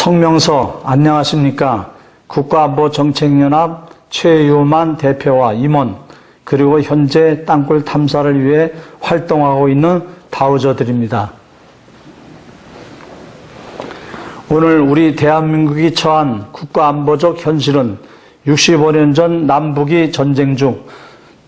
성명서 안녕하십니까. 국가안보정책연합 최유만 대표와 임원 그리고 현재 땅굴 탐사를 위해 활동하고 있는 다우저들입니다. 오늘 우리 대한민국이 처한 국가안보적 현실은 65년 전 남북이 전쟁 중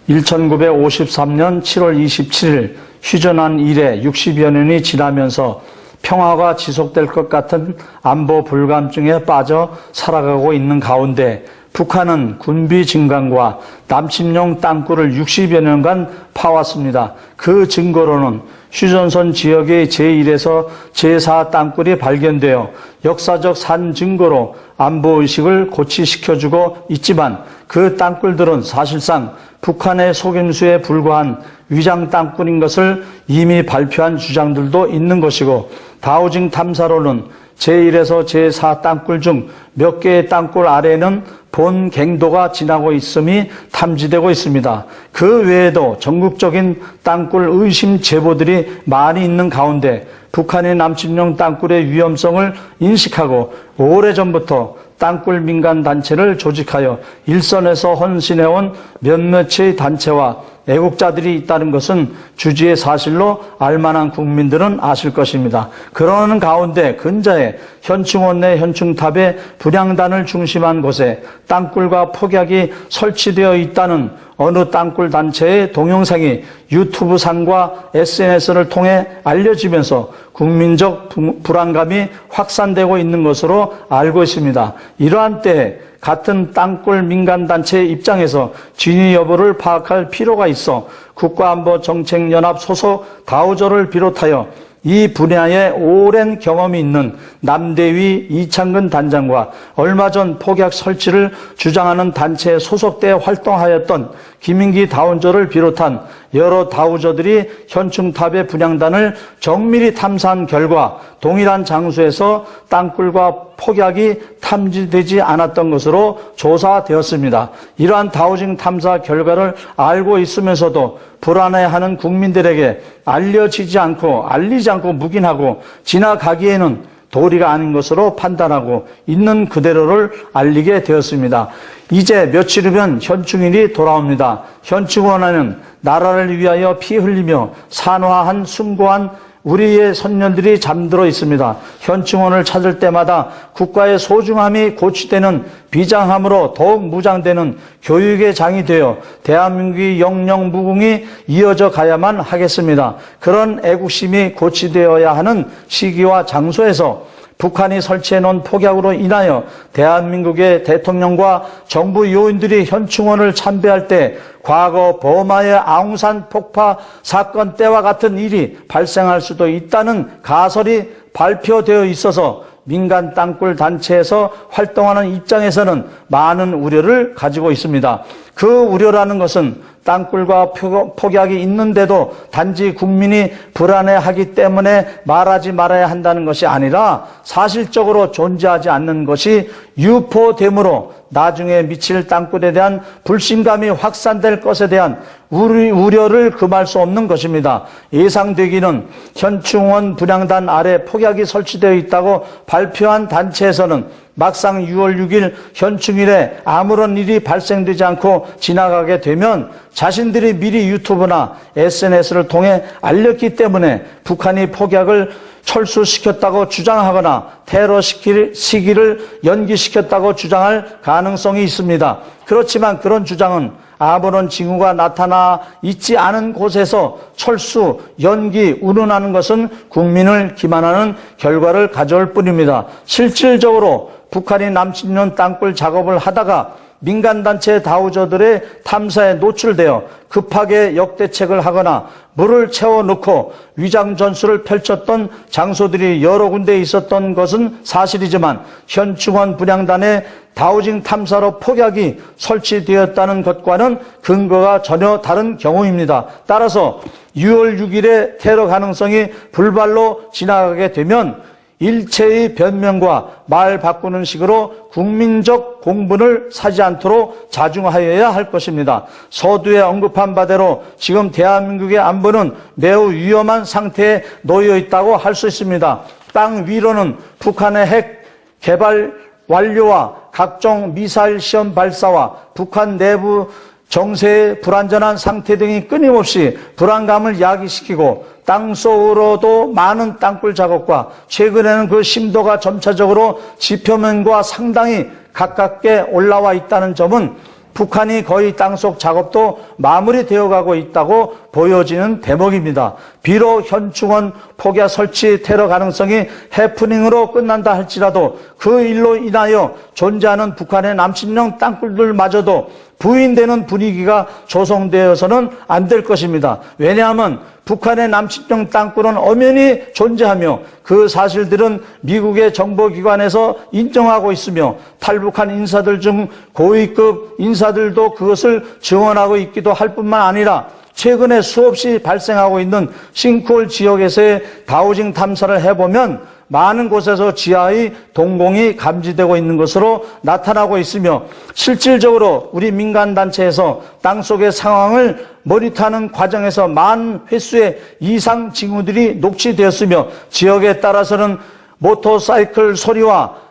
1953년 7월 27일 휴전한 이래 60여 년이 지나면서 평화가 지속될 것 같은 안보 불감증에 빠져 살아가고 있는 가운데 북한은 군비 증강과 남침용 땅굴을 60여 년간 파왔습니다. 그 증거로는 휴전선 지역의 제1에서 제4 땅굴이 발견되어 역사적 산 증거로 안보의식을 고취시켜주고 있지만 그 땅굴들은 사실상 북한의 속임수에 불과한 위장 땅굴인 것을 이미 발표한 주장들도 있는 것이고 다우징 탐사로는 제1에서 제4 땅굴 중 몇 개의 땅굴 아래에는 본 갱도가 지나고 있음이 탐지되고 있습니다. 그 외에도 전국적인 땅굴 의심 제보들이 많이 있는 가운데 북한의 남침용 땅굴의 위험성을 인식하고 오래전부터 땅굴 민간단체를 조직하여 일선에서 헌신해온 몇몇의 단체와 애국자들이 있다는 것은 주지의 사실로 알만한 국민들은 아실 것입니다. 그러는 가운데 근자에 현충원 내 현충탑에 분향단을 중심한 곳에 땅굴과 폭약이 설치되어 있다는 어느 땅굴 단체의 동영상이 유튜브상과 SNS를 통해 알려지면서 국민적 불안감이 확산되고 있는 것으로 알고 있습니다. 이러한 때에 같은 땅굴 민간단체의 입장에서 진위 여부를 파악할 필요가 있어 국가안보정책연합 소속 다우저를 비롯하여 이 분야에 오랜 경험이 있는 남대위 이창근 단장과 얼마 전 폭약 설치를 주장하는 단체에 소속돼 활동하였던 김인기 다우저를 비롯한 여러 다우저들이 현충탑의 분향단을 정밀히 탐사한 결과 동일한 장소에서 땅굴과 폭약이 탐지되지 않았던 것으로 조사되었습니다. 이러한 다우징 탐사 결과를 알고 있으면서도 불안해하는 국민들에게 알리지 않고 묵인하고 지나가기에는 도리가 아닌 것으로 판단하고 있는 그대로를 알리게 되었습니다. 이제 며칠 후면 현충일이 돌아옵니다. 현충원에는 나라를 위하여 피 흘리며 산화한 숭고한 우리의 선녀들이 잠들어 있습니다. 현충원을 찾을 때마다 국가의 소중함이 고취되는 비장함으로 더욱 무장되는 교육의 장이 되어 대한민국의 영영 무궁이 이어져 가야만 하겠습니다. 그런 애국심이 고취되어야 하는 시기와 장소에서 북한이 설치해놓은 폭약으로 인하여 대한민국의 대통령과 정부 요인들이 현충원을 참배할 때 과거 버마의 아웅산 폭파 사건 때와 같은 일이 발생할 수도 있다는 가설이 발표되어 있어서 민간 땅굴 단체에서 활동하는 입장에서는 많은 우려를 가지고 있습니다. 그 우려라는 것은 땅굴과 폭약이 있는데도 단지 국민이 불안해하기 때문에 말하지 말아야 한다는 것이 아니라 사실적으로 존재하지 않는 것이 유포되므로 나중에 미칠 땅굴에 대한 불신감이 확산될 것에 대한 우려를 금할 수 없는 것입니다. 예상되기는 현충원 분향단 아래 폭약이 설치되어 있다고 발표한 단체에서는 막상 6월 6일 현충일에 아무런 일이 발생되지 않고 지나가게 되면 자신들이 미리 유튜브나 SNS를 통해 알렸기 때문에 북한이 폭약을 철수시켰다고 주장하거나 테러 시기를 연기시켰다고 주장할 가능성이 있습니다. 그렇지만 그런 주장은 아무런 징후가 나타나 있지 않은 곳에서 철수, 연기, 운운하는 것은 국민을 기만하는 결과를 가져올 뿐입니다. 실질적으로 북한이 남침용 땅굴 작업을 하다가 민간단체 다우저들의 탐사에 노출되어 급하게 역대책을 하거나 물을 채워넣고 위장 전술을 펼쳤던 장소들이 여러 군데 있었던 것은 사실이지만 현충원 분향단의 다우징 탐사로 폭약이 설치되었다는 것과는 근거가 전혀 다른 경우입니다. 따라서 6월 6일의 테러 가능성이 불발로 지나가게 되면 일체의 변명과 말 바꾸는 식으로 국민적 공분을 사지 않도록 자중하여야 할 것입니다. 서두에 언급한 바대로 지금 대한민국의 안보는 매우 위험한 상태에 놓여 있다고 할 수 있습니다. 땅 위로는 북한의 핵 개발 완료와 각종 미사일 시험 발사와 북한 내부 정세의 불안전한 상태 등이 끊임없이 불안감을 야기시키고 땅속으로도 많은 땅굴 작업과 최근에는 그 심도가 점차적으로 지표면과 상당히 가깝게 올라와 있다는 점은 북한이 거의 땅속 작업도 마무리되어 가고 있다고 보여지는 대목입니다. 비록 현충원 폭야 설치 테러 가능성이 해프닝으로 끝난다 할지라도 그 일로 인하여 존재하는 북한의 남침형 땅굴들마저도 부인되는 분위기가 조성되어서는 안 될 것입니다. 왜냐하면 북한의 남침형 땅굴은 엄연히 존재하며 그 사실들은 미국의 정보기관에서 인정하고 있으며 탈북한 인사들 중 고위급 인사들도 그것을 증언하고 있기도 할 뿐만 아니라 최근에 수없이 발생하고 있는 싱크홀 지역에서의 다우징 탐사를 해보면 많은 곳에서 지하의 동공이 감지되고 있는 것으로 나타나고 있으며 실질적으로 우리 민간단체에서 땅속의 상황을 모니터하는 과정에서 많은 횟수의 이상 징후들이 녹취되었으며 지역에 따라서는 모터사이클 소리와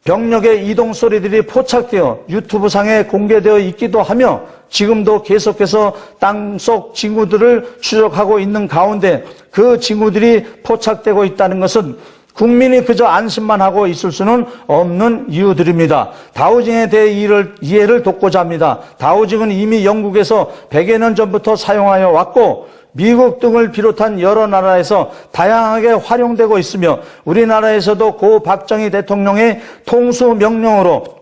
병력의 이동 소리들이 포착되어 유튜브상에 공개되어 있기도 하며 지금도 계속해서 땅속 징후들을 추적하고 있는 가운데 그 징후들이 포착되고 있다는 것은 국민이 그저 안심만 하고 있을 수는 없는 이유들입니다. 다우징에 대해 이해를 돕고자 합니다. 다우징은 이미 영국에서 100여 년 전부터 사용하여 왔고 미국 등을 비롯한 여러 나라에서 다양하게 활용되고 있으며 우리나라에서도 고 박정희 대통령의 통수 명령으로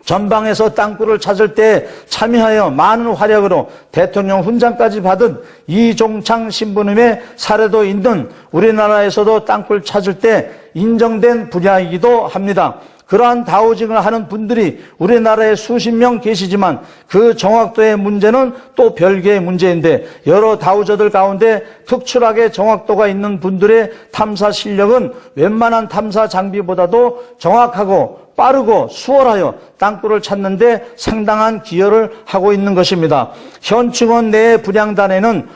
전방에서 땅굴을 찾을 때 참여하여 많은 활약으로 대통령 훈장까지 받은 이종창 신부님의 사례도 있는 우리나라에서도 땅굴 찾을 때 인정된 분야이기도 합니다. 그러한 다우징을 하는 분들이 우리나라에 수십 명 계시지만 그 정확도의 문제는 또 별개의 문제인데 여러 다우저들 가운데 특출하게 정확도가 있는 분들의 탐사 실력은 웬만한 탐사 장비보다도 정확하고 빠르고 수월하여 땅굴을 찾는 데 상당한 기여를 하고 있는 것입니다. 현충원 내의 분향단에는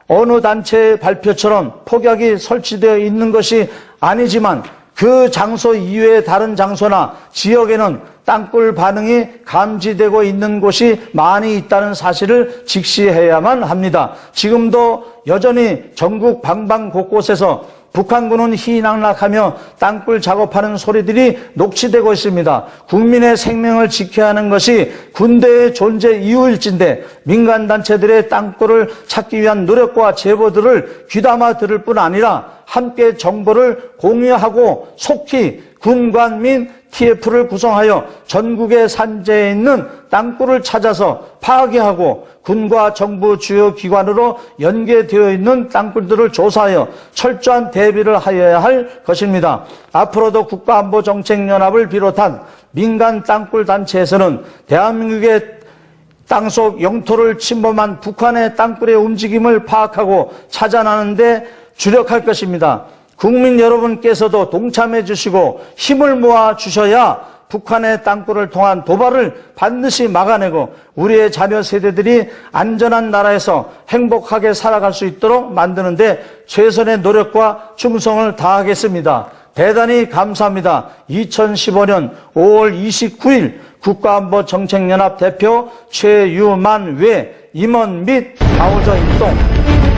어느 단체의 발표처럼 폭약이 설치되어 있는 것이 아니지만 그 장소 이외의 다른 장소나 지역에는 땅굴 반응이 감지되고 있는 곳이 많이 있다는 사실을 직시해야만 합니다. 지금도 여전히 전국 방방 곳곳에서 북한군은 희낙락하며 땅굴 작업하는 소리들이 녹취되고 있습니다. 국민의 생명을 지켜야 하는 것이 군대의 존재 이유일진데 민간단체들의 땅굴을 찾기 위한 노력과 제보들을 귀담아 들을 뿐 아니라 함께 정보를 공유하고 속히 군관 및 TF를 구성하여 전국의 산재에 있는 땅굴을 찾아서 파괴하고 군과 정부 주요 기관으로 연계되어 있는 땅굴들을 조사하여 철저한 대비를 하여야 할 것입니다. 앞으로도 국가안보정책연합을 비롯한 민간 땅굴 단체에서는 대한민국의 땅속 영토를 침범한 북한의 땅굴의 움직임을 파악하고 찾아내는 데 주력할 것입니다. 국민 여러분께서도 동참해 주시고 힘을 모아 주셔야 북한의 땅굴을 통한 도발을 반드시 막아내고 우리의 자녀 세대들이 안전한 나라에서 행복하게 살아갈 수 있도록 만드는 데 최선의 노력과 충성을 다하겠습니다. 대단히 감사합니다. 2015년 5월 29일 국가안보정책연합 대표 최유만 외 임원 및 다우저 일동